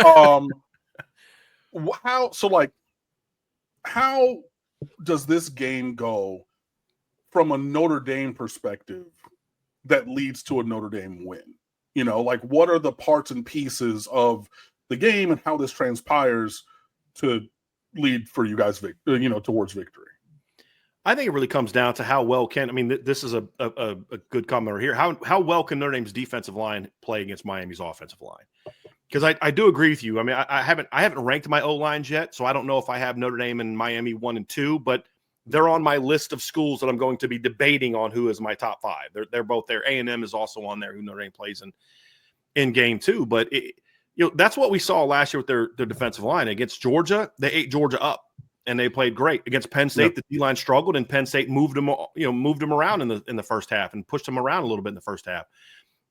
um, how does this game go from a Notre Dame perspective that leads to a Notre Dame win? You know, like what are the parts and pieces of the game and how this transpires to lead for you guys, towards victory? I think it really comes down to how well this is a good comment right here. How well can Notre Dame's defensive line play against Miami's offensive line? Because I do agree with you. I mean, I haven't ranked my O-lines yet, so I don't know if I have Notre Dame and Miami 1 and 2, but they're on my list of schools that I'm going to be debating on who is my top 5. They're both there. A&M is also on there, who Notre Dame plays in game 2. But that's what we saw last year with their defensive line. Against Georgia, they ate Georgia up, and they played great. Against Penn State, the D-line struggled, and Penn State moved them around in the first half and pushed them around a little bit in the first half.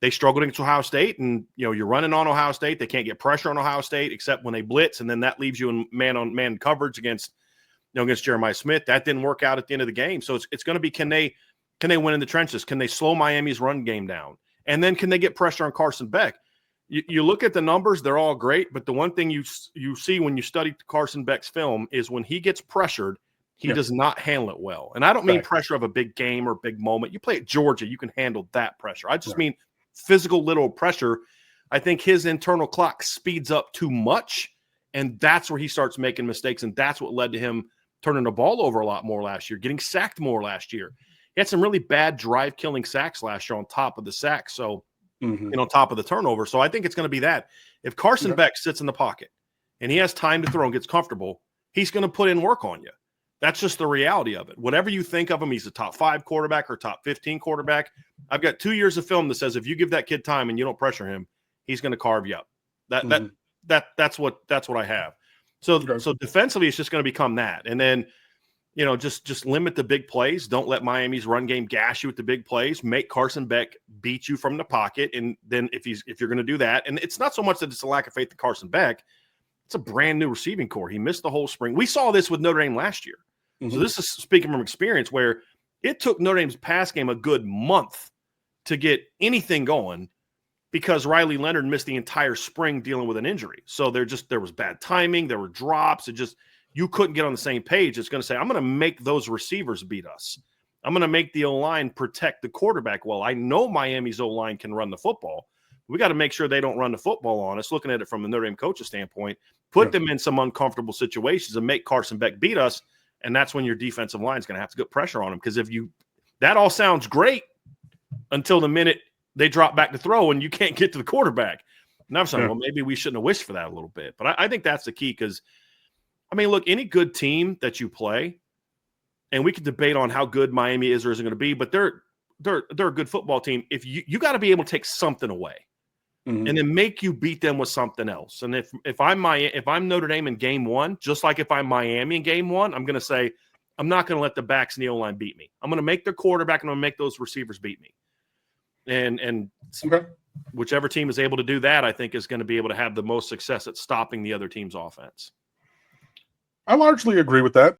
They struggled against Ohio State, and you're running on Ohio State. They can't get pressure on Ohio State except when they blitz, and then that leaves you in man-on-man coverage against Jeremiah Smith. That didn't work out at the end of the game. So it's going to be, can they win in the trenches? Can they slow Miami's run game down? And then can they get pressure on Carson Beck? You look at the numbers; they're all great, but the one thing you see when you study Carson Beck's film is when he gets pressured, he does not handle it well. And I don't mean pressure of a big game or big moment. You play at Georgia, you can handle that pressure. I just mean physical little pressure. I think his internal clock speeds up too much, and that's where he starts making mistakes, and that's what led to him turning the ball over a lot more last year, getting sacked more last year. He had some really bad drive-killing sacks last year on top of the sacks, so on top of the turnover. So I think it's going to be that. If Carson Beck sits in the pocket and he has time to throw and gets comfortable, he's going to put in work on you. That's just the reality of it. Whatever you think of him, he's a top 5 quarterback or top 15 quarterback. I've got 2 years of film that says if you give that kid time and you don't pressure him, he's going to carve you up. That's what I have. So defensively, it's just going to become that. And then, just limit the big plays. Don't let Miami's run game gash you with the big plays. Make Carson Beck beat you from the pocket. And then if you're going to do that, and it's not so much that it's a lack of faith in Carson Beck, it's a brand new receiving core. He missed the whole spring. We saw this with Notre Dame last year. So this is speaking from experience where it took Notre Dame's pass game a good month to get anything going because Riley Leonard missed the entire spring dealing with an injury. So there was bad timing. There were drops. You couldn't get on the same page. It's going to say, I'm going to make those receivers beat us. I'm going to make the O-line protect the quarterback well. I know Miami's O-line can run the football. We got to make sure they don't run the football on us. Looking at it from the Notre Dame coach's standpoint, put them in some uncomfortable situations and make Carson Beck beat us. And that's when your defensive line is going to have to get pressure on him. Because that all sounds great until the minute they drop back to throw and you can't get to the quarterback. And I'm saying, well, maybe we shouldn't have wished for that a little bit. But I think that's the key because, look, any good team that you play, and we could debate on how good Miami is or isn't going to be, but they're a good football team. If you got to be able to take something away and then make you beat them with something else. And if I'm Notre Dame in game 1, just like if I'm Miami in game 1, I'm going to say, I'm not going to let the backs in the O-line beat me. I'm going to make the quarterback and I'm going to make those receivers beat me. And whichever team is able to do that, I think is going to be able to have the most success at stopping the other team's offense. I largely agree with that.